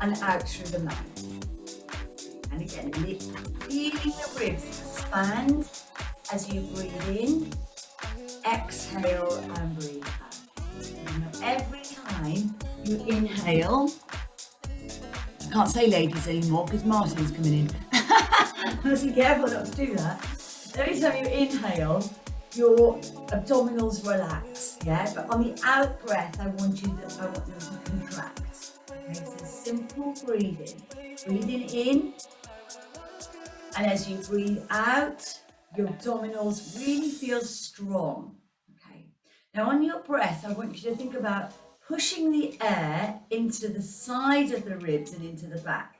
and out through the mouth. And again, feeling the ribs expand as you breathe in, exhale and breathe out. Every time you inhale, I can't say ladies anymore because Martin's coming in. So be careful not to do that. Every time you inhale, your abdominals relax, yeah? But on the out breath, I want them to contract. Okay, so simple breathing. Breathing in, and as you breathe out, your abdominals really feel strong. Okay. Now on your breath, I want you to think about pushing the air into the side of the ribs and into the back.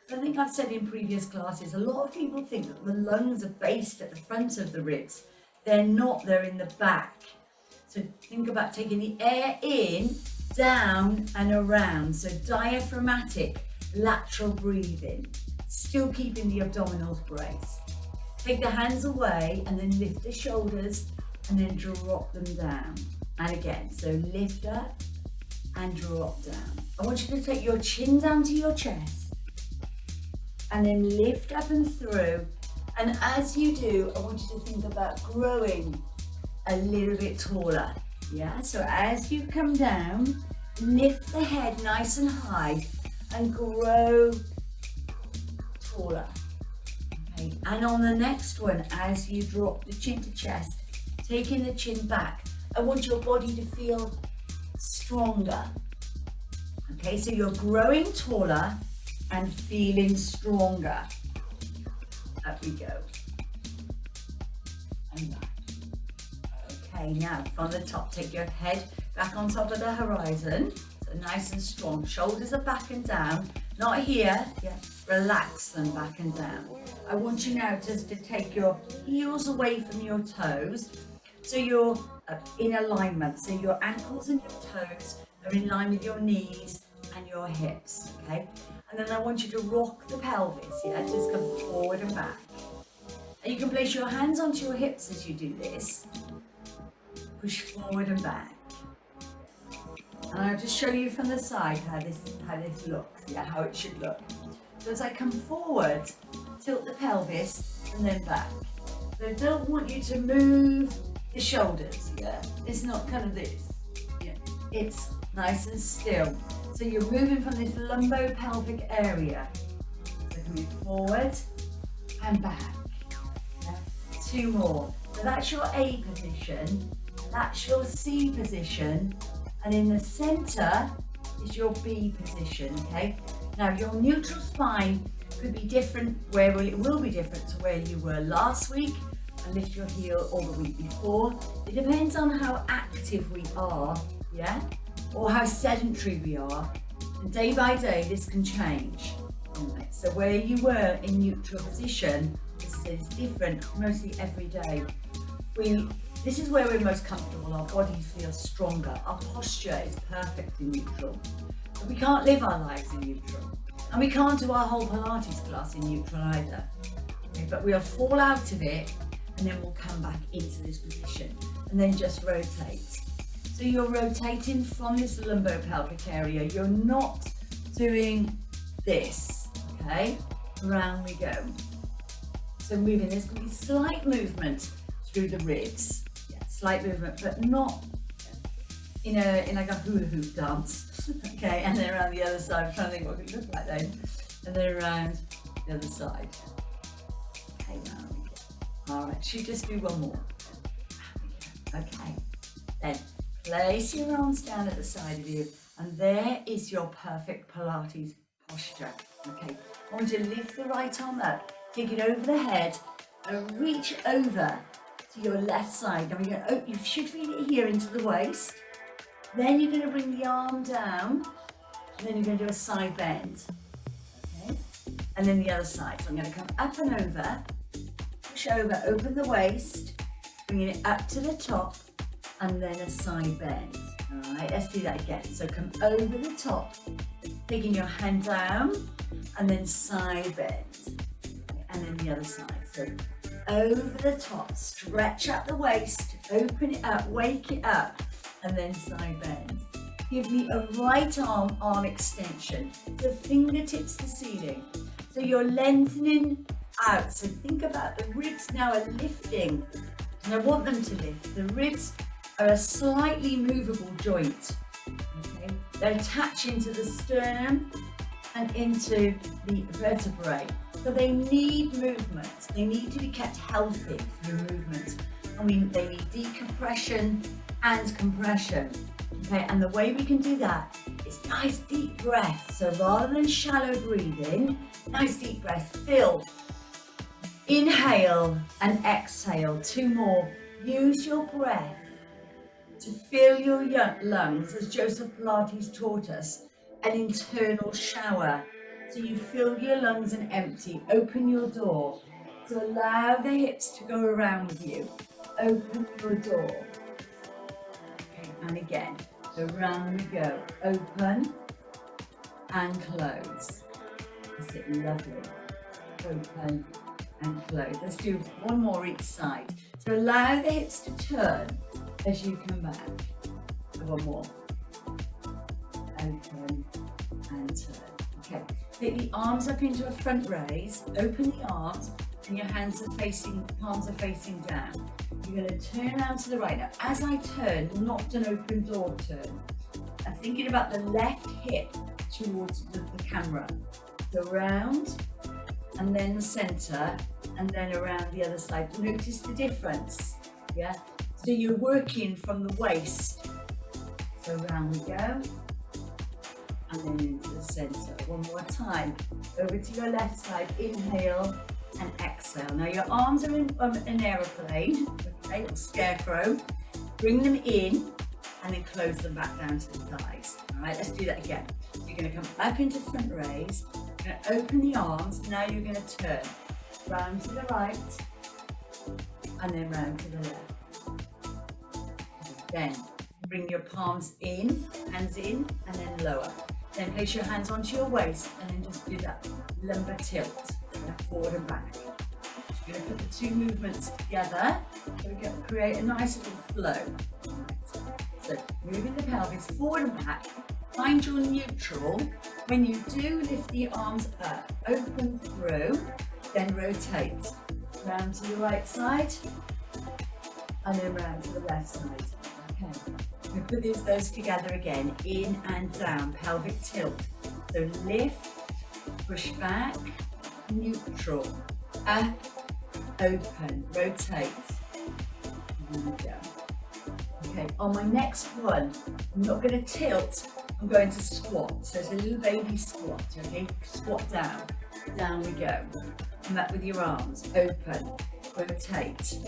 I think I've said in previous classes, a lot of people think that the lungs are based at the front of the ribs. They're not, they're in the back. So think about taking the air in, down and around. So diaphragmatic, lateral breathing, still keeping the abdominals braced. Take the hands away and then lift the shoulders and then drop them down. And again, so lift up and drop down. I want you to take your chin down to your chest and then lift up and through. And as you do, I want you to think about growing a little bit taller. Yeah, so as you come down, lift the head nice and high and grow taller. Okay, and on the next one, as you drop the chin to chest, taking the chin back, I want your body to feel stronger. Okay, so you're growing taller and feeling stronger. Up we go. And back. Okay, now from the top, take your head back on top of the horizon. So nice and strong. Shoulders are back and down. Not here. Yeah. Relax them back and down. I want you now just to take your heels away from your toes. So you're in alignment. So your ankles and your toes are in line with your knees and your hips. Okay. And then I want you to rock the pelvis, yeah? Just come forward and back. And you can place your hands onto your hips as you do this. Push forward and back. And I'll just show you from the side how this looks, yeah, how it should look. So as I come forward, tilt the pelvis and then back. So I don't want you to move the shoulders, yeah? It's not kind of this, yeah? It's nice and still. So you're moving from this lumbo-pelvic area. So move forward and back. Yeah. 2 more. So that's your A position, that's your C position, and in the center is your B position, okay? Now your neutral spine could be different, it will be different to where you were last week, and lift your heel or the week before. It depends on how active we are, yeah? Or how sedentary we are, and day by day this can change. Right. So where you were in neutral position is different mostly every day. This is where we're most comfortable, our bodies feel stronger, our posture is perfect in neutral. But we can't live our lives in neutral, and we can't do our whole Pilates class in neutral either. Okay, but we'll fall out of it and then we'll come back into this position and then just rotate. So you're rotating from this lumbo-pelvic area. You're not doing this, okay? Around we go. So moving, there's going to be slight movement through the ribs. Yeah, slight movement, but not in like a hula hoop dance. Okay, and then around the other side. I'm trying to think what it would look like then. And then around the other side. Okay, round we go. All right, should we just do one more? Okay, then. Place your arms down at the side of you, and there is your perfect Pilates posture. Okay, I want you to lift the right arm up, take it over the head, and reach over to your left side. Now you should feel it here into the waist. Then you're going to bring the arm down, and then you're going to do a side bend. Okay, and then the other side. So I'm going to come up and over, push over, open the waist, bringing it up to the top, and then a side bend. All right, let's do that again. So come over the top, taking your hand down, and then side bend, and then the other side. So over the top, stretch up the waist, open it up, wake it up, and then side bend. give me a right arm extension, the fingertips to ceiling. So you're lengthening out. So think about the ribs now are lifting, and I want them to lift. The ribs are a slightly movable joint. Okay? They're attaching to the sternum and into the vertebrae. So they need movement. They need to be kept healthy through movement. I mean, they need decompression and compression. Okay, and the way we can do that is nice deep breath. So rather than shallow breathing, nice deep breath, fill. Inhale and exhale, 2 more. Use your breath to fill your lungs, as Joseph Pilates taught us, an internal shower. So you fill your lungs and empty, open your door. So allow the hips to go around with you. Open your door. Okay, and again, around we go. Open and close. That's it, lovely. Open and close. Let's do 1 more each side. So allow the hips to turn as you come back. 1 more. Open and turn. Okay. Take the arms up into a front raise. Open the arms, and your palms are facing down. You're going to turn around to the right. Now, as I turn, not an open door turn. I'm thinking about the left hip towards the camera. So round, and then the center, and then around the other side. Notice the difference, yeah? So you're working from the waist. So round we go, and then into the center. 1 more time. Over to your left side, inhale and exhale. Now your arms are in an aeroplane, okay, or scarecrow. Bring them in, and then close them back down to the thighs. All right, let's do that again. So you're gonna come up into front raise. You're gonna open the arms. Now you're gonna turn round to the right, and then round to the left. Then bring your palms in, hands in, and then lower. Then place your hands onto your waist, and then just do that lumbar tilt, forward and back. You're going to put the 2 movements together, so we're going to create a nice little flow. Right. So moving the pelvis forward and back, find your neutral. When you do, lift the arms up, open through, then rotate. Round to the right side, and then round to the left side. Okay. We put those together again, in and down, pelvic tilt. So lift, push back, neutral, up, open, rotate. There we go. Okay, on my next one, I'm not going to tilt, I'm going to squat. So it's a little baby squat, okay? Squat down. Down we go. Come up with your arms, open, rotate.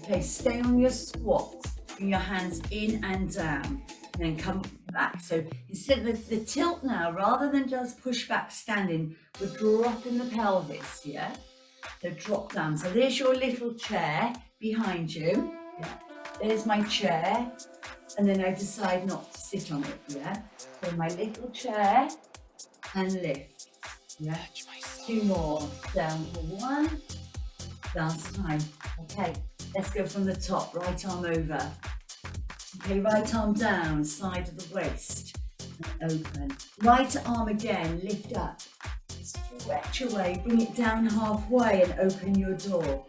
Okay, stay on your squat. Bring your hands in and down, and then come back. So instead of the tilt now, rather than just push back standing, we're dropping the pelvis, yeah? So drop down. So there's your little chair behind you. Yeah. There's my chair, and then I decide not to sit on it, yeah? So my little chair, and lift, yeah? 2 more, down for 1, last time, okay? Let's go from the top, right arm over. Okay, right arm down, side of the waist, and open. Right arm again, lift up. Stretch away, bring it down halfway and open your door.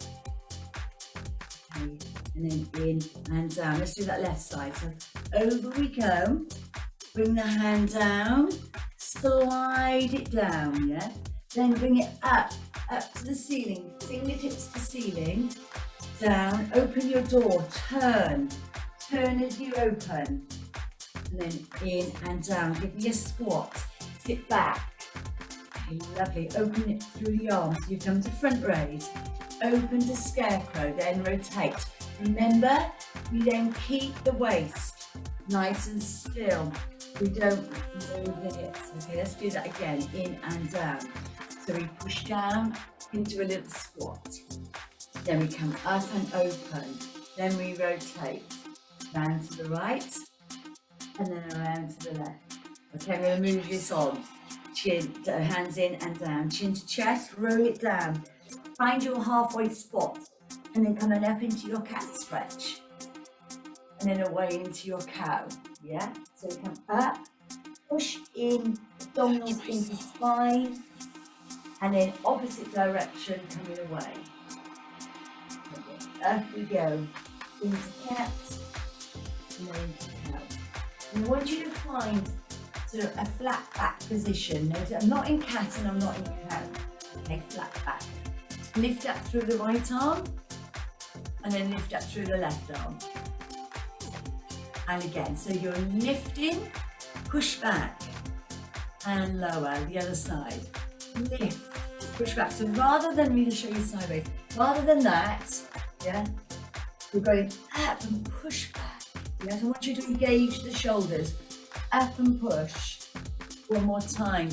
Okay, and then in and down. Let's do that left side. So over we go. Bring the hand down, slide it down, yeah? Then bring it up to the ceiling, fingertips to ceiling. Down, open your door, turn as you open, and then in and down. Give me a squat, sit back. Okay, lovely, open it through the arms. You come to front raise, open to scarecrow, then rotate. Remember, we then keep the waist nice and still. We don't move the hips. Okay, let's do that again, in and down. So we push down into a little squat. Then we come up and open. Then we rotate. Round to the right, and then around to the left. Okay, I'm going to move this on. Chin, hands in and down. Chin to chest, roll it down. Find your halfway spot, and then coming up into your cat stretch. and then away into your cow. Yeah, so come up, push in, abdominals into spine, and then opposite direction coming away. Up we go, into cat, and then into cow. And I want you to find sort of a flat back position. Notice I'm not in cat and I'm not in cow. Okay, flat back. Lift up through the right arm, and then lift up through the left arm. And again, so you're lifting, push back, and lower, the other side. Lift, push back. So rather than me to show you sideways, rather than that, yeah, we're going up and push back. Yeah, so I want you to engage the shoulders, up and push. One more time,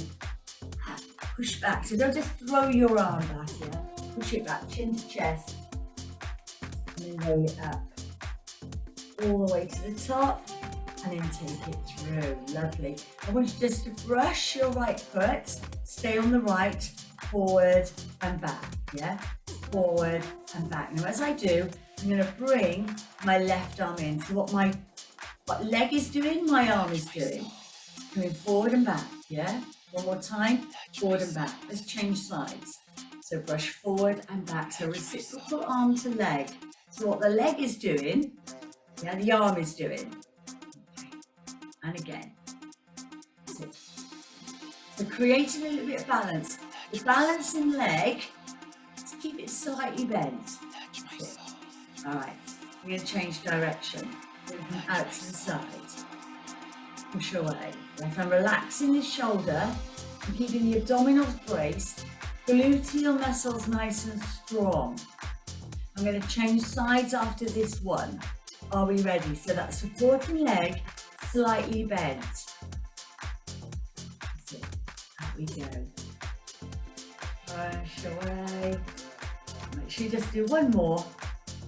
up, push back. So don't just throw your arm back, yeah, push it back, chin to chest, and then roll it up. All the way to the top, and then take it through. Lovely. I want you just to brush your right foot, stay on the right, forward and back, yeah? Forward and back. Now as I do, I'm going to bring my left arm in. So what leg is doing, my arm is doing. Coming forward and back, yeah? One more time, forward and back. Let's change sides. So brush forward and back. So reciprocal arm to leg. So what the leg is doing, yeah, the arm is doing. Okay. And again. So creating a little bit of balance. The balancing leg, to keep it slightly bent. Alright, we're going to change direction. We're going to come out to the side. Push away. If I'm relaxing the shoulder, I'm keeping the abdominals braced, gluteal muscles nice and strong. I'm going to change sides after this one. Are we ready? So that supporting leg slightly bent. That's it. Out we go. Push away. Make sure you just do one more.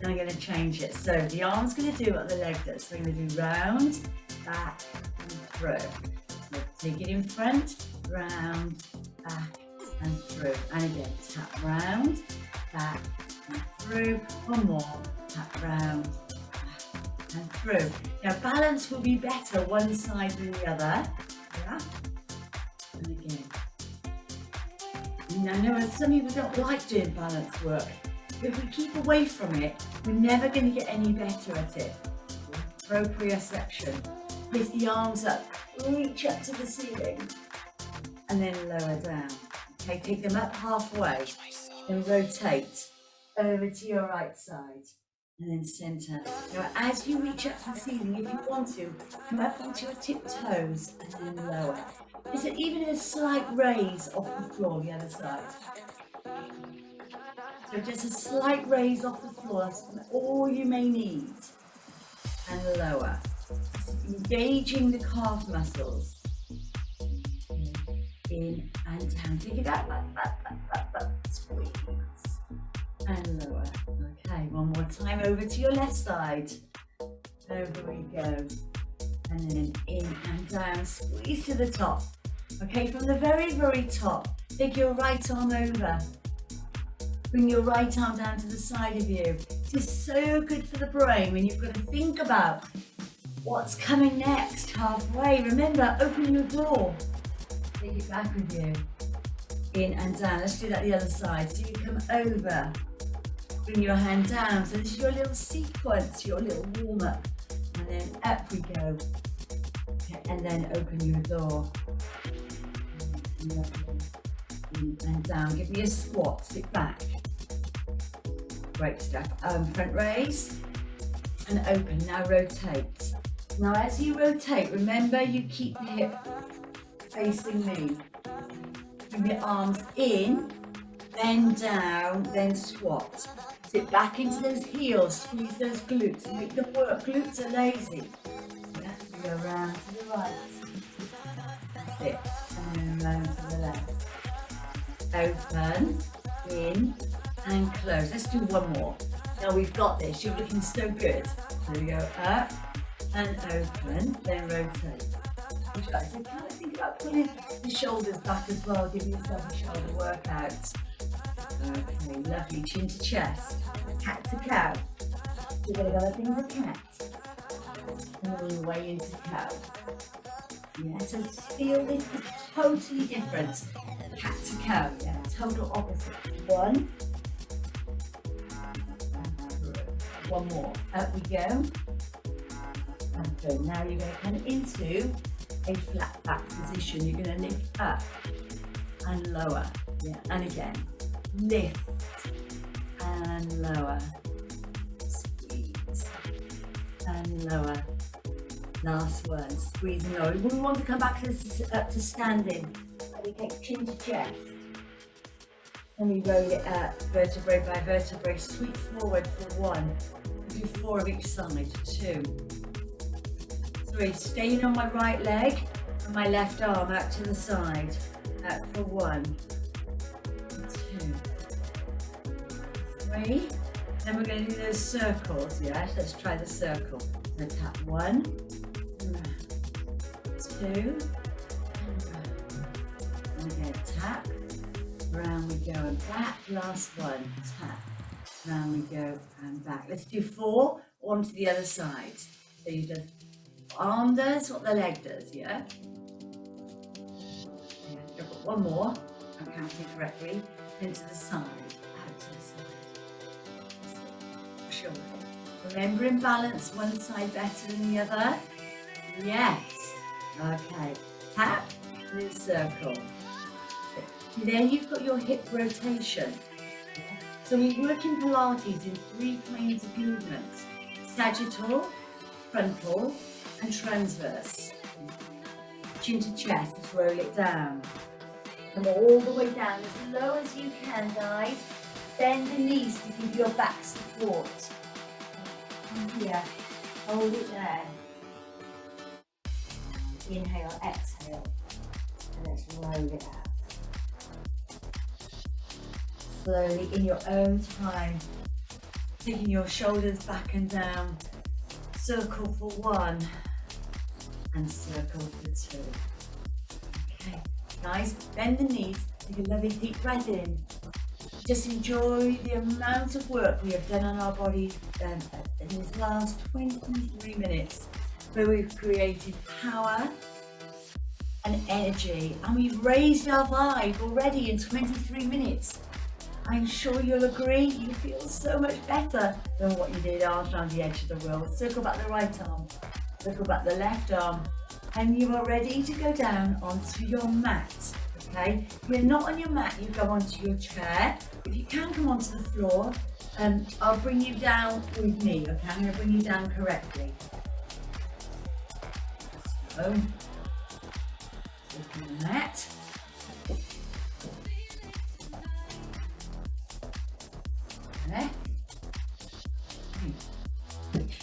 Then I'm going to change it. So the arm's going to do what the leg does. So we're going to do round, back, and through. So take it in front, round, back, and through. And again, tap round, back, and through. One more. Tap round, and through. Now balance will be better one side than the other. Yeah. And again. And I know some people don't like doing balance work. If we keep away from it, we're never going to get any better at it. Proprioception. Lift the arms up, reach up to the ceiling, and then lower down. Okay, take them up halfway, then rotate over to your right side. And then center. Now, as you reach up to the ceiling, if you want to, come up onto your tiptoes and then lower. Is it even a slight raise off the floor, the other side? So just a slight raise off the floor, that's all you may need. And lower. Engaging the calf muscles. In and down. Take it out. Squeeze. And lower. Okay, one more time over to your left side. Over we go. And then in and down, squeeze to the top. Okay, from the very, very top, take your right arm over. Bring your right arm down to the side of you. This is so good for the brain when you've got to think about what's coming next halfway. Remember, open your door. Take it back with you. In and down. Let's do that the other side. So you come over. Bring your hand down. So this is your little sequence, your little warm-up. And then up we go. Okay, and then open your door. In and down. Give me a squat. Sit back. Great stuff. Front raise. And open. Now rotate. Now as you rotate, remember you keep the hip facing me. Bring your arms in, then down, then squat. Sit back into those heels, squeeze those glutes, make them work. Glutes are lazy. Yeah, you go round to the right. That's it. And then round to the left. Open, in, and close. Let's do one more. Now we've got this. You're looking so good. So we go up and open, then rotate. So kind of think about pulling the shoulders back as well, give yourself a shoulder workout. Okay, lovely. Chin to chest, cat to cow. You're going to go up into cat. all the way into cow. Yeah, so feel this is totally different. Cat to cow, yeah, total opposite. One. One more. Up we go. And good. Now you're going to come into a flat back position. You're going to lift up and lower. Yeah, and again. Lift and lower. Squeeze and lower. Last one. Squeeze and lower. We want to come back up to standing. And we take chin to chest. And we roll it up, vertebrae by vertebrae. Sweep forward for one. Do 4 of each side. 2, 3. Staying on my right leg and my left arm out to the side. Out for 1, 2, 3. Then we're going to do those circles. Yes, let's try the circle. So tap 1, 2, and again tap. Round we go and back. Last one. Tap. Round we go and back. Let's do 4 on to the other side. So you just arm does what the leg does, yeah? I've got one more. I'm counting correctly. Into the side, out to the side. Shoulder. Remembering balance, one side better than the other. Yes. Okay. Tap, and circle. Then you've got your hip rotation. So we work in Pilates in 3 planes of movement: sagittal, frontal, and transverse. Chin to chest, let's roll it down. Come all the way down as low as you can, guys. Bend the knees to give your back support. And here, hold it there. Inhale, exhale, and let's roll it out. Slowly, in your own time, taking your shoulders back and down. Circle for 1 and circle for 2. Okay, guys, bend the knees, take a lovely deep breath in. Just enjoy the amount of work we have done on our body in these last 23 minutes, where we've created power and energy, and we've raised our vibe already in 23 minutes. I'm sure you'll agree, you feel so much better than what you did arms around the edge of the world. Circle back the right arm, circle back the left arm, and you are ready to go down onto your mat, okay? If you're not on your mat, you go onto your chair. If you can come onto the floor, I'll bring you down with me, okay? I'm going to bring you down correctly. So, circle the mat.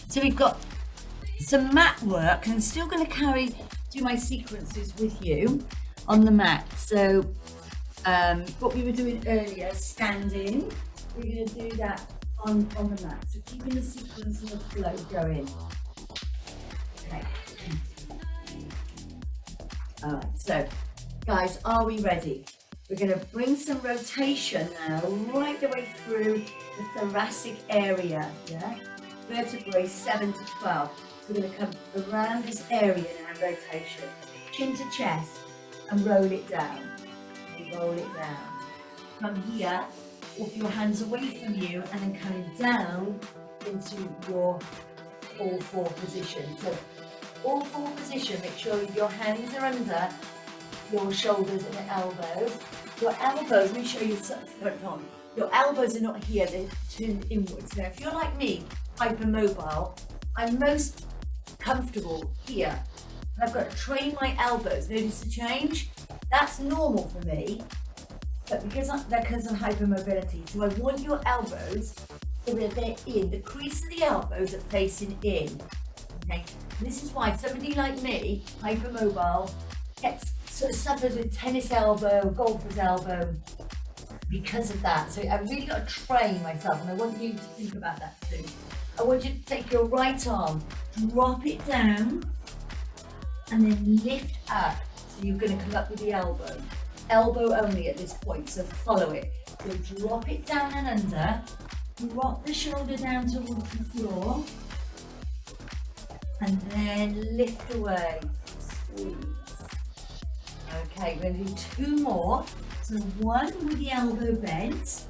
So we've got some mat work, and I'm still going to do my sequences with you on the mat. So what we were doing earlier, standing, we're going to do that on the mat. So keeping the sequence and the flow going. Okay. All right, so guys, are we ready? We're going to bring some rotation now right the way through the thoracic area, yeah? Vertebrae 7 to 12. So we're going to come around this area now, rotation. Chin to chest and roll it down. Roll it down. Come here, walk your hands away from you, and then coming down into your all 4 position. So all 4 position, make sure your hands are under your shoulders and the elbows. Your elbows, let me show you front on. Your elbows are not here, they're turned inwards. Now, if you're like me, hypermobile, I'm most comfortable here. And I've got to train my elbows. Notice the change? That's normal for me, but because of hypermobility. So I want your elbows so that they're in. The crease of the elbows are facing in. Okay? And this is why somebody like me, hypermobile, suffers with tennis elbow, golfer's elbow, because of that. So I've really got to train myself, and I want you to think about that too. I want you to take your right arm, drop it down, and then lift up. So you're going to come up with the elbow. Elbow only at this point, so follow it. So drop it down and under, drop the shoulder down towards the floor, and then lift away, squeeze. Okay, we're going to do 2 more. So 1 with the elbow bent,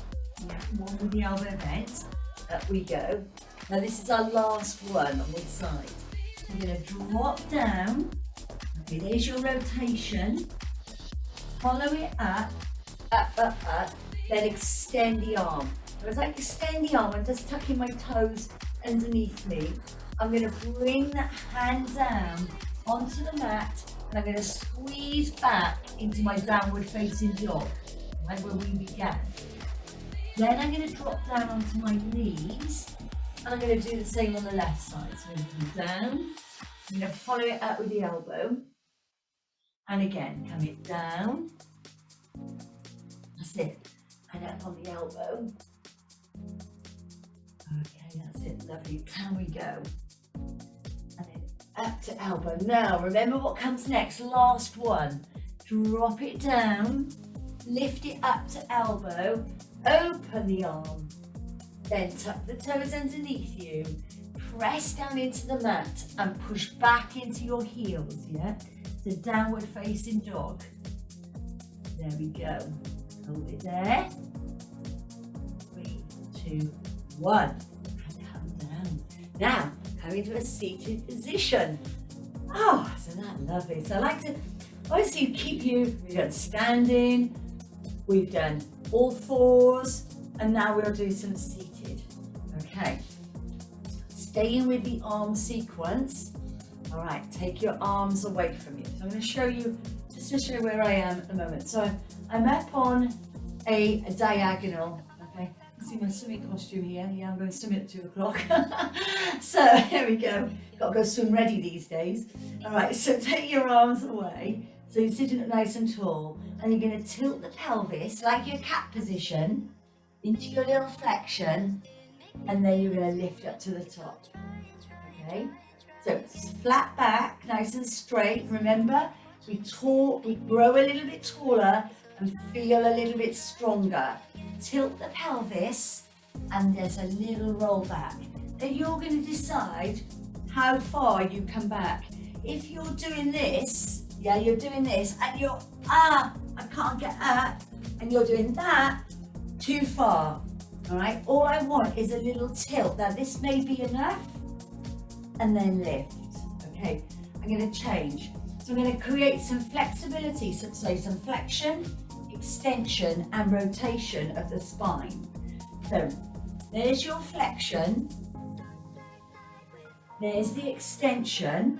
yeah, 1 with the elbow bent, up we go. Now this is our last one on this side. We're going to drop down, okay, there's your rotation, follow it up, up, then extend the arm. As I extend the arm, I'm just tucking my toes underneath me. I'm going to bring that hand down onto the mat, and I'm going to squeeze back into my downward facing dog, right where we began. Then I'm going to drop down onto my knees, and I'm going to do the same on the left side. So I'm going to come down, I'm going to follow it up with the elbow, and again, coming down, that's it, and up on the elbow. Okay, that's it, lovely, can we go? And then up to elbow. Now, remember what comes next, last one. Drop it down, lift it up to elbow, open the arm, then tuck the toes underneath you, press down into the mat and push back into your heels, yeah? It's a downward facing dog. There we go. Hold it there. 3, 2, 1. And come down. Now, coming to a seated position. Oh, isn't that lovely? So I like to, obviously we've done standing, we've done all fours, and now we'll do some seated. Okay. Staying with the arm sequence. All right, take your arms away from you. So I'm going to show you, just to show where I am at the moment. So I'm up on a diagonal. Okay, you see my swimming costume here. Yeah, I'm going swimming at 2 o'clock. So here we go. Got to go swim ready these days. All right, so take your arms away. So you're sitting up nice and tall, and you're going to tilt the pelvis like your cat position into your little flexion, and then you're going to lift up to the top. Okay, so it's flat back, nice and straight. Remember, we grow a little bit taller and feel a little bit stronger. Tilt the pelvis, and there's a little roll back. Then you're going to decide how far you come back. If you're doing this, yeah, you're doing this, and you're, I can't get up, and you're doing that, too far, all right? All I want is a little tilt. Now, this may be enough, and then lift, okay? I'm going to change. So I'm going to create some flexibility, so some flexion, extension, and rotation of the spine. So there's your flexion, there's the extension.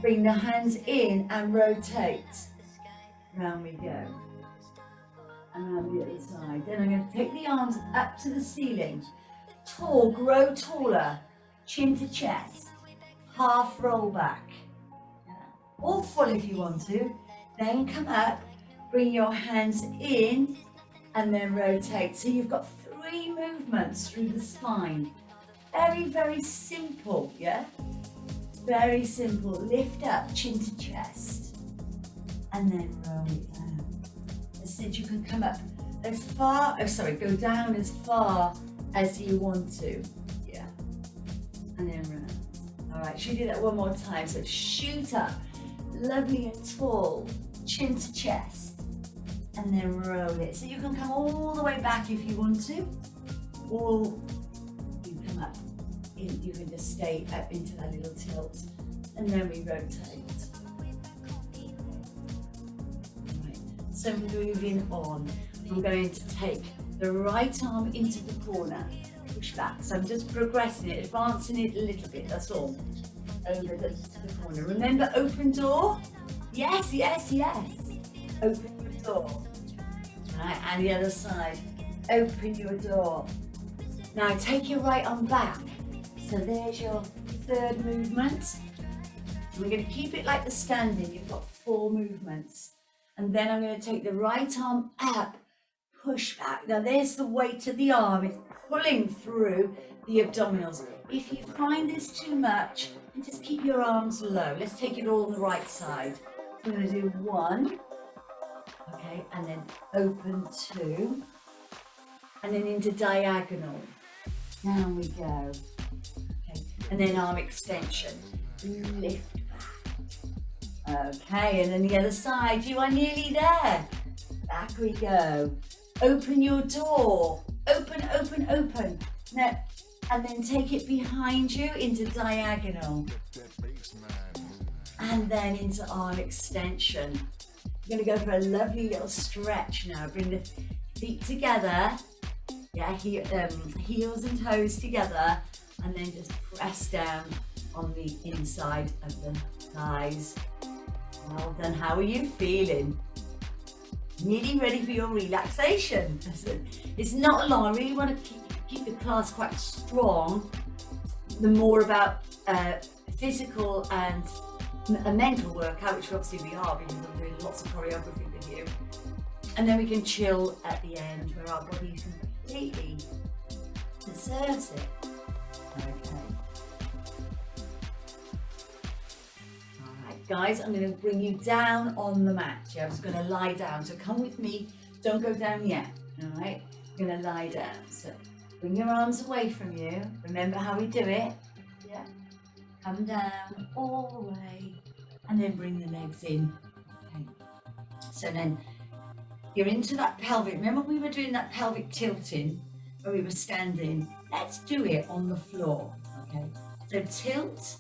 Bring the hands in and rotate. Round we go. And round the other side. Then I'm going to take the arms up to the ceiling. Tall, grow taller. Chin to chest. Half roll back. All full if you want to. Then come up, bring your hands in, and then rotate. So you've got 3 movements through the spine. Very, very simple, yeah? Very simple. Lift up, chin to chest, and then roll it down. As I said, you can come up as far, go down as far as you want to. Yeah. And then round. All right, should we do that one more time? So shoot up, lovely and tall, chin to chest, and then roll it. So you can come all the way back if you want to, or you come up. You can just stay up into that little tilt, and then we rotate. Right. So moving on, I'm going to take the right arm into the corner, push back. So I'm just progressing it, advancing it a little bit, that's all. Over the corner. Remember, open door? Yes, yes, yes. Open your door. Right, and the other side. Open your door. Now take your right arm back. So there's your 3rd movement. So we're going to keep it like the standing. You've got 4 movements. And then I'm going to take the right arm up, push back. Now there's the weight of the arm. It's pulling through the abdominals. If you find this too much, just keep your arms low. Let's take it all on the right side. So we're going to do 1. Okay, and then open 2. And then into diagonal. Down we go. And then arm extension. lift back. Okay, and then the other side, you are nearly there. Back we go. Open your door. Open, open, open. Now, and then take it behind you into diagonal. And then into arm extension. You're going to go for a lovely little stretch now. Bring the feet together. Yeah, heels and toes together. And then just press down on the inside of the thighs. Well done. How are you feeling? Nearly ready for your relaxation. It's not long. I really want to keep the class quite strong. The more about physical and a mental workout, which obviously we are because I'm doing lots of choreography with you. And then we can chill at the end where our body completely deserves it. Okay. Alright guys, I'm going to bring you down on the mat. Yeah, I'm just going to lie down. So come with me. Don't go down yet. Alright, I'm going to lie down. So bring your arms away from you. Remember how we do it. Yeah. Come down all the way and then bring the legs in. Okay. So then you're into that pelvic. Remember we were doing that pelvic tilting where we were standing? Let's do it on the floor. Okay. So tilt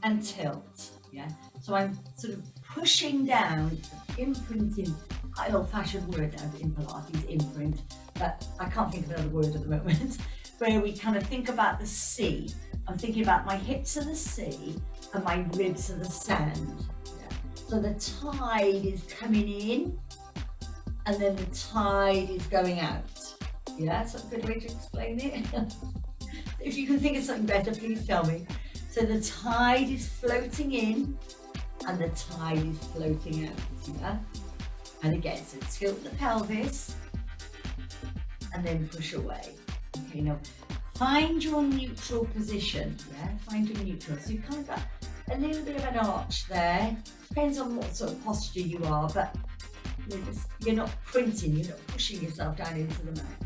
and tilt. Yeah. So I'm sort of pushing down, imprinting, quite an old-fashioned word now in Pilates, imprint, but I can't think of another word at the moment, where we kind of think about the sea. I'm thinking about my hips are the sea and my ribs are the sand. Yeah. So the tide is coming in and then the tide is going out. Yeah, that's a good way to explain it. If you can think of something better, please tell me. So the tide is floating in and the tide is floating out. Yeah? And again, so tilt the pelvis and then push away. Okay, now find your neutral position. Yeah, find your neutral. So you've kind of got a little bit of an arch there. Depends on what sort of posture you are, but you're not printing, you're not pushing yourself down into the mat.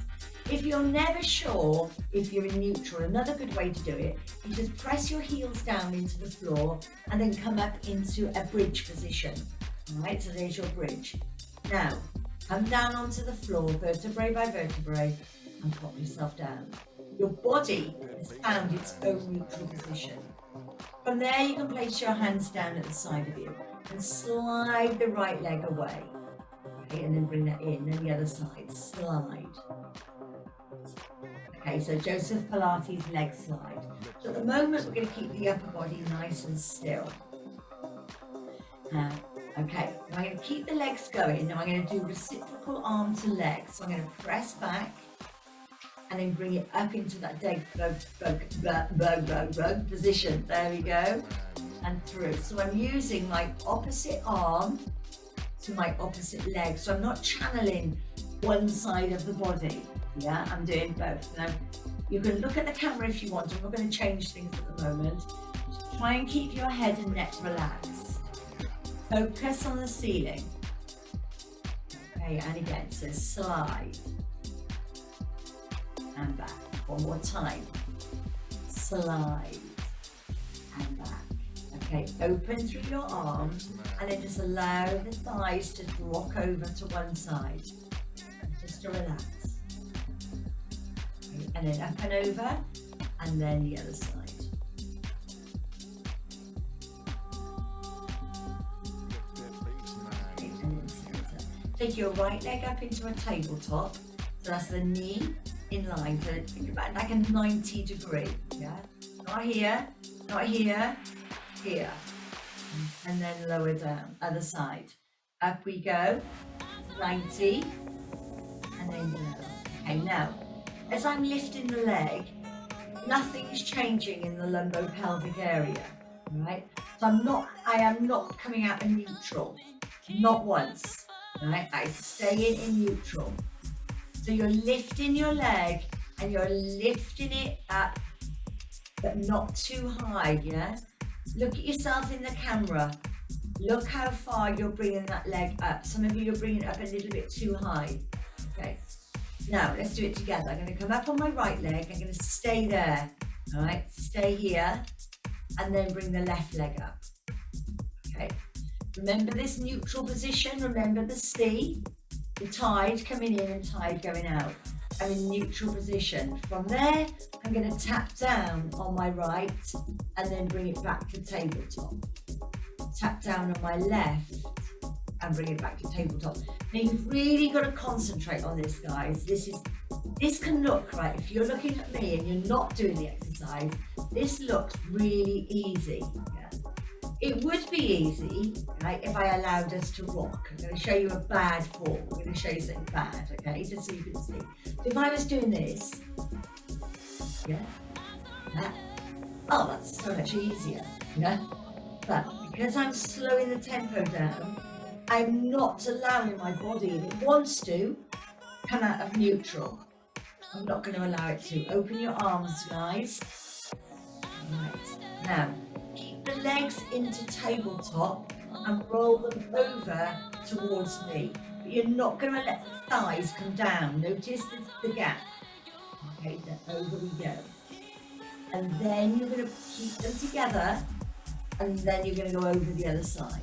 If you're never sure if you're in neutral, another good way to do it, you just press your heels down into the floor and then come up into a bridge position. All right, so there's your bridge. Now, come down onto the floor, vertebrae by vertebrae, and pop yourself down. Your body has found its own neutral position. From there, you can place your hands down at the side of you and slide the right leg away. Okay, and then bring that in, and the other side, slide. Okay, so Joseph Pilates leg slide. So at the moment, we're going to keep the upper body nice and still. Okay, now I'm going to keep the legs going. Now I'm going to do reciprocal arm to leg. So I'm going to press back and then bring it up into that bug position. There we go. And through. So I'm using my opposite arm to my opposite leg. So I'm not channeling one side of the body. Yeah, I'm doing both. Now, you can look at the camera if you want. I'm not going to change things at the moment. Just try and keep your head and neck relaxed. Focus on the ceiling. Okay, and again, so slide. And back. One more time. Slide. And back. Okay, open through your arms and then just allow the thighs to rock over to one side. Just to relax. Okay, and then up and over, and then the other side. Okay, and then center. Take your right leg up into a tabletop. So that's the knee in line. So think about like a 90 degree. Yeah? Not here, not here. Here, and then lower down, other side. Up we go, 90, and then down. Okay, now, as I'm lifting the leg, nothing's changing in the lumbopelvic area, right? So I am not coming out of neutral, not once, right? I stay in neutral. So you're lifting your leg, and you're lifting it up, but not too high, yeah? Look at yourself in the camera. Look how far you're bringing that leg up. Some of you, you're bringing it up a little bit too high. Okay. Now, let's do it together. I'm going to come up on my right leg. I'm going to stay there. All right. Stay here. and then bring the left leg up. Okay, remember this neutral position, remember the C, the tide coming in and tide going out. I'm in neutral position. From there, I'm going to tap down on my right and then bring it back to tabletop. Tap down on my left and bring it back to tabletop. Now you've really got to concentrate on this, guys. This can look, right, if you're looking at me and you're not doing the exercise, this looks really easy. Yeah? It would be easy, right, if I allowed us to rock. I'm going to show you a bad form. I'm going to show you something bad, okay, just so you can see. So if I was doing this, yeah, that's so much easier, yeah? But because I'm slowing the tempo down, I'm not allowing my body, if it wants to, come out of neutral. I'm not going to allow it to. Open your arms, guys. Right. Now, keep the legs into tabletop and roll them over towards me. But you're not going to let the thighs come down. Notice the gap. Okay, then over we go. And then you're going to keep them together, and then you're going to go over the other side.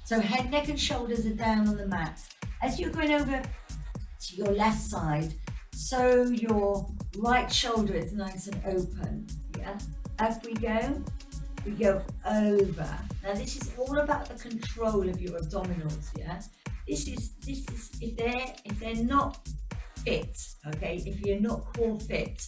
So head, neck and shoulders are down on the mat. As you're going over to your left side, so your right shoulder is nice and open, yeah? Up we go over. Now this is all about the control of your abdominals, yeah? This is if they're not fit, okay? If you're not core fit,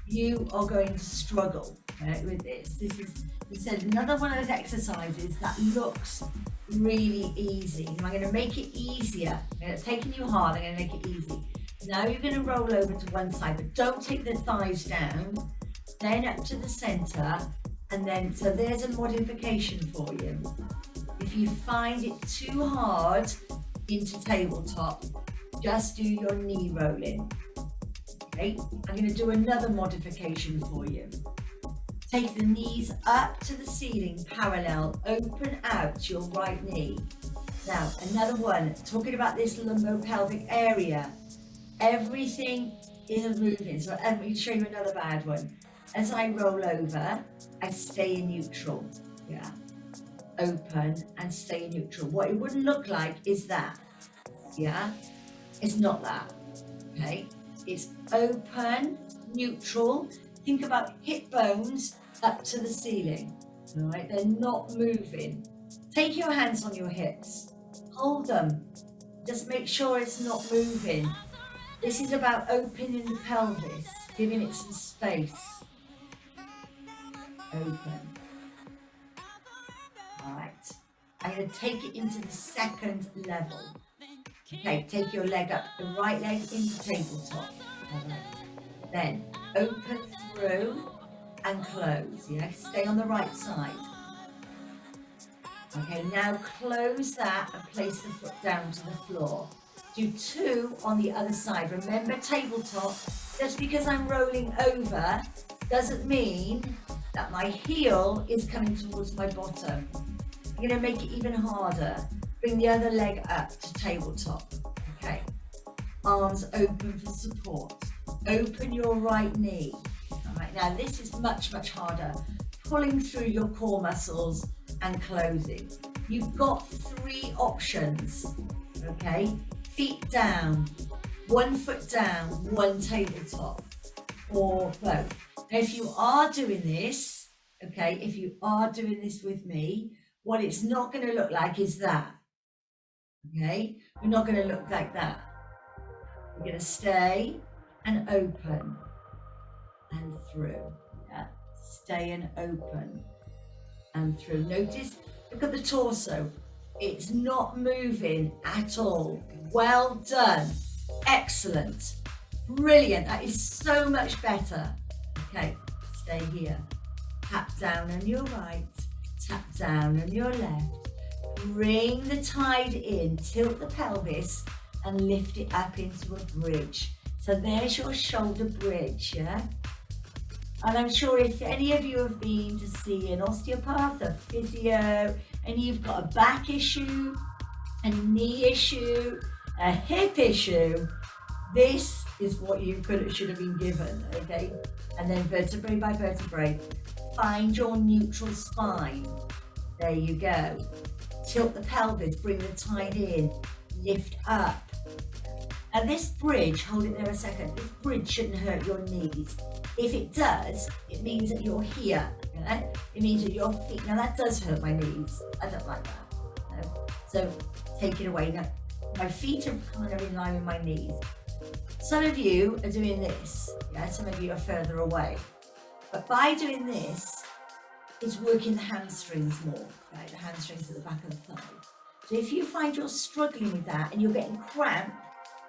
you are going to struggle, right, with this. This is, we said, another one of those exercises that looks really easy. And I'm going to make it easier. It's taking you hard, I'm going to make it easy. Now you're going to roll over to one side, but don't take the thighs down. Then up to the center, and then, so there's a modification for you. If you find it too hard into tabletop, just do your knee rolling. Okay, I'm going to do another modification for you. Take the knees up to the ceiling, parallel, open out your right knee. Now, another one, talking about this lumbopelvic area. Everything is moving, so let me show you another bad one. As I roll over, I stay in neutral, yeah. Open and stay in neutral. What it wouldn't look like is that, yeah. It's not that, okay. It's open, neutral. Think about hip bones up to the ceiling, all right? They're not moving. Take your hands on your hips, hold them. Just make sure it's not moving. This is about opening the pelvis, giving it some space. Open. All right. I'm going to take it into the second level. Okay, take your leg up, the right leg into tabletop. All right. Then open through and close. Yeah, stay on the right side. Okay, now close that and place the foot down to the floor. Do two on the other side. Remember, tabletop, just because I'm rolling over doesn't mean that my heel is coming towards my bottom. I'm going to make it even harder. Bring the other leg up to tabletop. Okay, arms open for support. Open your right knee. All right, now this is much, much harder. Pulling through your core muscles and closing. You've got three options, okay? Feet down, 1 foot down, one tabletop, or both. Now, if you are doing this, okay, if you are doing this with me, what it's not going to look like is that, okay? We're not going to look like that. We're going to stay and open and through, yeah? Stay and open and through. Notice, look at the torso. It's not moving at all. Well done. Excellent. Brilliant. That is so much better. Okay, stay here. Tap down on your right. Tap down on your left. Bring the tide in. Tilt the pelvis and lift it up into a bridge. So there's your shoulder bridge, yeah? And I'm sure if any of you have been to see an osteopath, a physio, and you've got a back issue, a knee issue, a hip issue, this is what you should have been given, okay? And then vertebrae by vertebrae, Find your neutral spine. There you go. Tilt the pelvis, bring the tide in, lift up. And this bridge, hold it there a second, this bridge shouldn't hurt your knees. If it does, it means that you're here. Okay? It means that your feet, now that does hurt my knees. I don't like that. No? So take it away. Now, my feet are kind of in line with my knees. Some of you are doing this, yeah? Some of you are further away. But by doing this, it's working the hamstrings more, right? The hamstrings at the back of the thigh. So if you find you're struggling with that and you're getting cramp,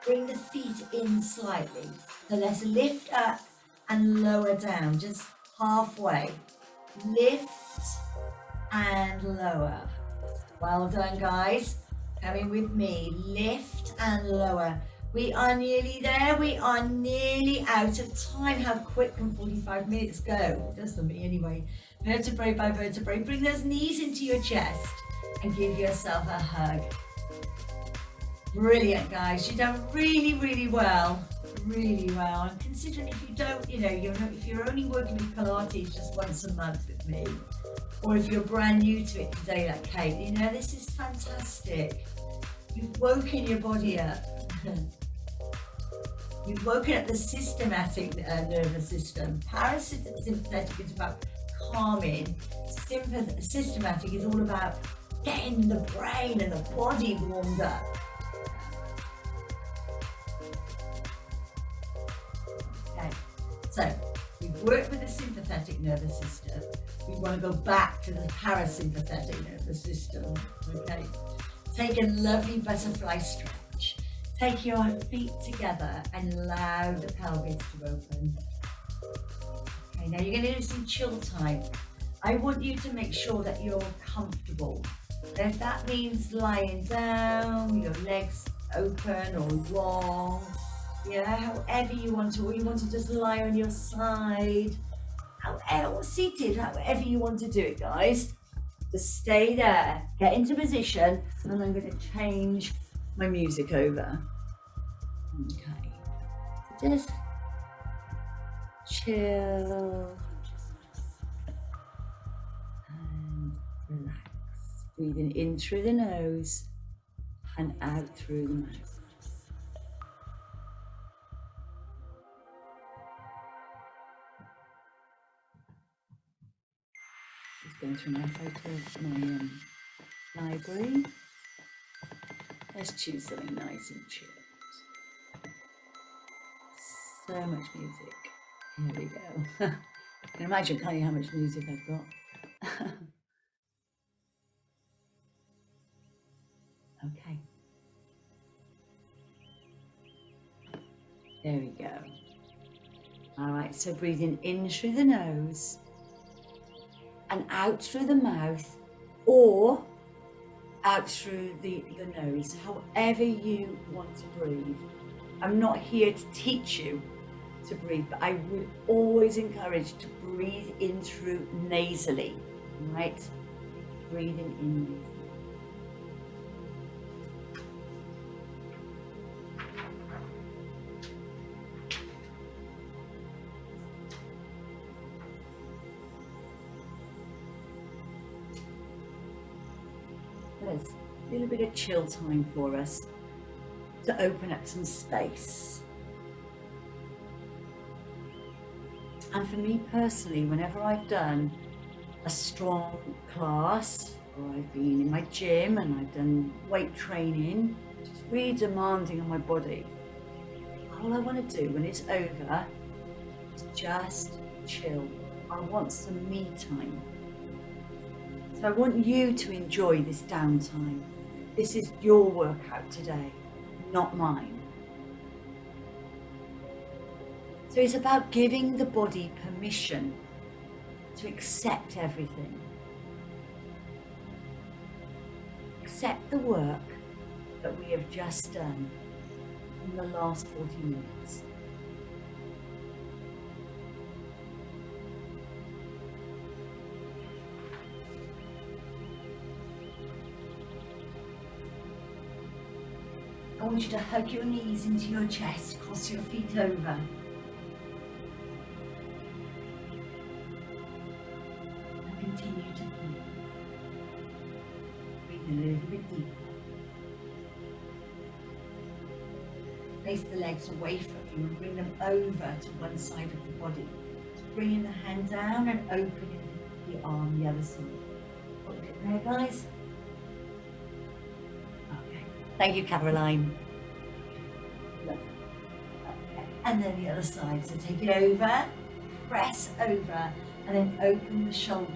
bring the feet in slightly. So let's lift up and lower down, just halfway. Lift and lower. Well done, guys. Coming with me. Lift and lower. We are nearly there. We are nearly out of time. How quick can 45 minutes go? It does for me anyway. Vertebrae by vertebrae. Bring those knees into your chest and give yourself a hug. Brilliant, guys. You've done really, really well. Really well. And considering if you don't, if you're only working with Pilates just once a month with me, or if you're brand new to it today like Kate, this is fantastic. You've woken your body up. You've woken up the systematic nervous system. Parasympathetic is about calming. Systematic is all about getting the brain and the body warmed up. Okay, so we've worked with the sympathetic nervous system. We want to go back to the parasympathetic nervous system. Okay, take a lovely butterfly stretch. Take your feet together and allow the pelvis to open. Okay, now you're going to do some chill time. I want you to make sure that you're comfortable. If that means lying down, your legs open or long, however you want to, or you want to just lie on your side, or seated, however you want to do it, guys. Just stay there, get into position, and I'm going to change my music over. Okay, just chill and relax. Breathing in through the nose and out through the mouth. Just going through my library. Let's choose something nice and chilled. So much music. Here we go. You can imagine, can't you, how much music I've got? Okay. There we go. All right, so breathing in through the nose and out through the mouth, or out through the nose, however you want to breathe. I'm not here to teach you to breathe, but I would always encourage to breathe in through nasally, right? Breathing in nasally. There's a little bit of chill time for us to open up some space. And for me personally, whenever I've done a strong class, or I've been in my gym and I've done weight training, which is really demanding on my body, all I want to do when it's over is just chill. I want some me time. So I want you to enjoy this downtime. This is your workout today, not mine. So it's about giving the body permission to accept everything. Accept the work that we have just done in the last 40 minutes. I want you to hug your knees into your chest, cross your feet over. Place the legs away from you and bring them over to one side of the body. Just bringing the hand down and opening the arm the other side. Hold it there, guys. Okay. Thank you, Caroline. Lovely. Okay. And then the other side. So take it over, press over, and then open the shoulder.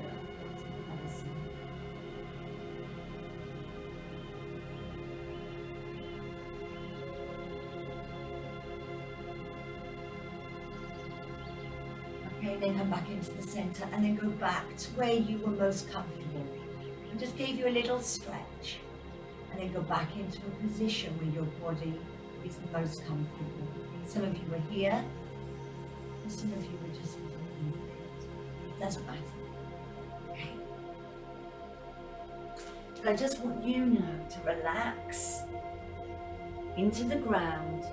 Okay, then come back into the center and then go back to where you were most comfortable. I just gave you a little stretch. And then go back into a position where your body is the most comfortable. Some of you are here, and some of you are just underneath it. It doesn't matter. Okay. But I just want you now to relax into the ground,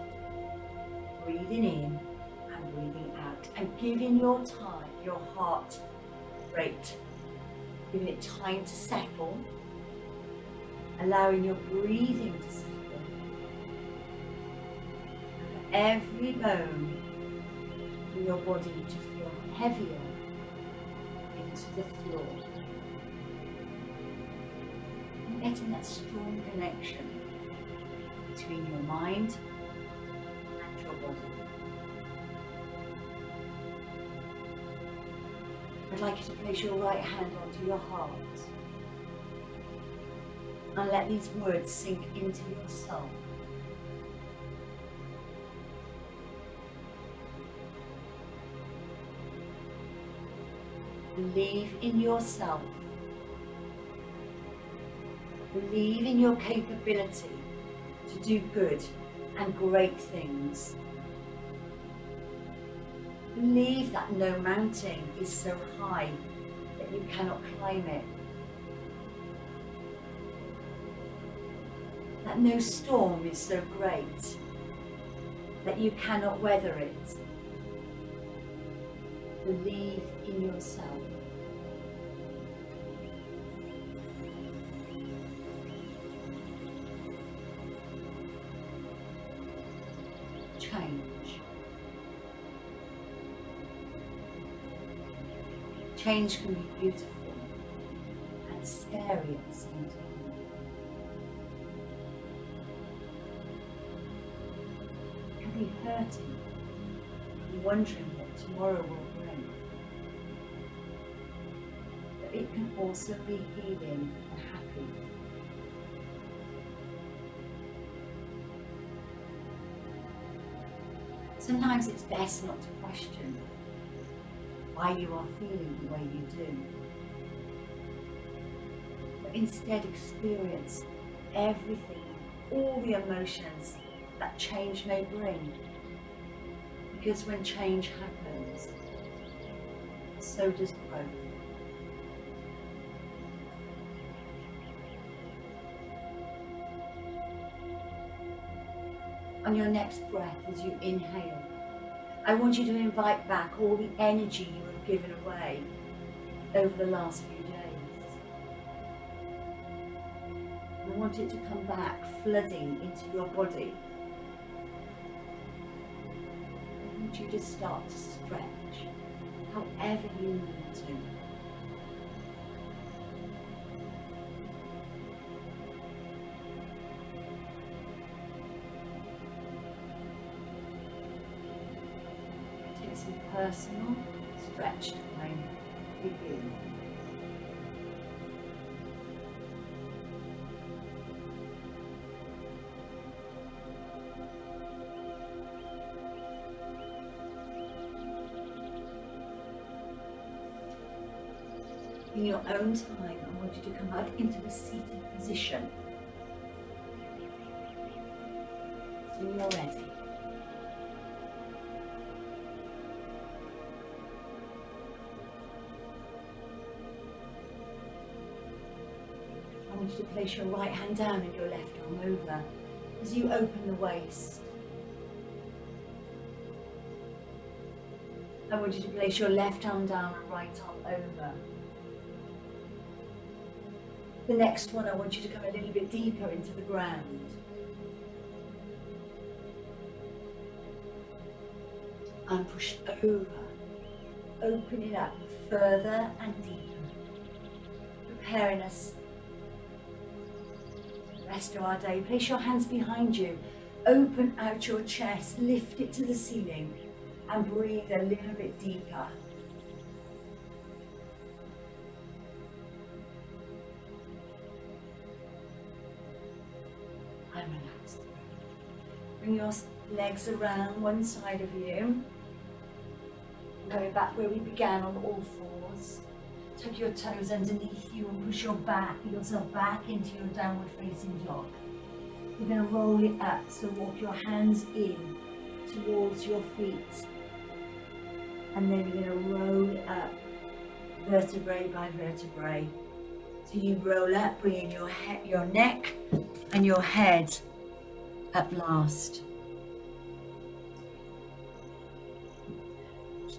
breathing in and breathing out, and giving your time, your heart rate, giving it time to settle, allowing your breathing to settle. And every bone in your body to feel heavier into the floor. And getting that strong connection between your mind and your body. I'd like you to place your right hand onto your heart and let these words sink into your soul. Believe in yourself. Believe in your capability to do good and great things. Believe that no mountain is so high that you cannot climb it. That no storm is so great that you cannot weather it. Believe in yourself. Change. Change can be beautiful and scary at the same time. It can be hurting and wondering what tomorrow will bring. But it can also be healing and happy. Sometimes it's best not to question why you are feeling the way you do, but instead experience everything, all the emotions that change may bring. Because when change happens, so does growth. On your next breath, as you inhale, I want you to invite back all the energy you have given away over the last few days. I want it to come back, flooding into your body. I want you to start to stretch, however you need to. Some personal stretch time with you. In your own time, I want you to come back into the seated position. So when you're ready. I want you to place your right hand down and your left arm over as you open the waist. I want you to place your left arm down and right arm over. The next one, I want you to come a little bit deeper into the ground. and push over, opening up further and deeper, preparing us for the rest of our day. Place your hands behind you, open out your chest, lift it to the ceiling, and breathe a little bit deeper. And relax. Bring your legs around one side of you. Going back where we began on all fours. Tuck your toes underneath you and push yourself back into your downward facing dog. You're going to roll it up, so walk your hands in towards your feet. And then you're going to roll it up, vertebrae by vertebrae. So you roll up, bringing your neck and your head up last.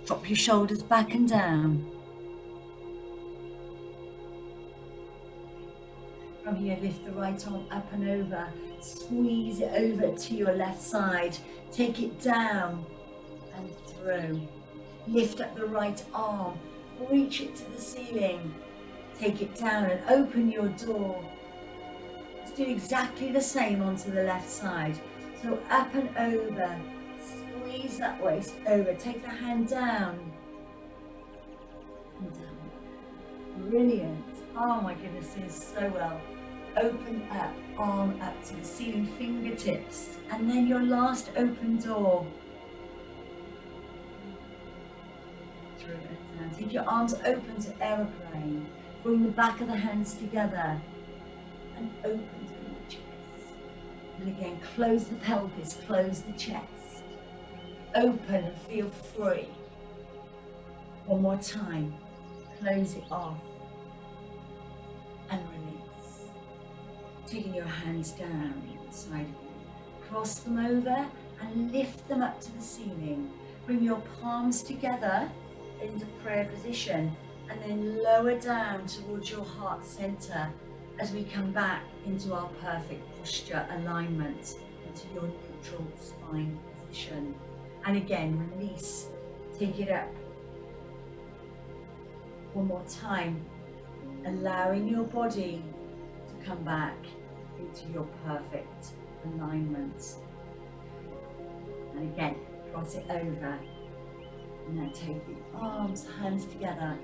Drop your shoulders back and down. From here, lift the right arm up and over. Squeeze it over to your left side. Take it down and through. Lift up the right arm. Reach it to the ceiling. Take it down and open your door. Let's do exactly the same onto the left side. So up and over. Squeeze that waist over. Take the hand down. And down. Brilliant. Oh my goodness, this is so well. Open up, arm up to the ceiling, fingertips. And then your last open door. Through it down. Take your arms open to aeroplane. Bring the back of the hands together. And open through the chest. And again, close the pelvis, close the chest. Open and feel free. One more time. Close it off. And release. Taking your hands down inside of you. Cross them over and lift them up to the ceiling. Bring your palms together into prayer position and then lower down towards your heart center as we come back into our perfect posture alignment into your neutral spine position. And again, release. Take it up. One more time. Allowing your body to come back into your perfect alignment. And again, cross it over. And now take the arms, hands together,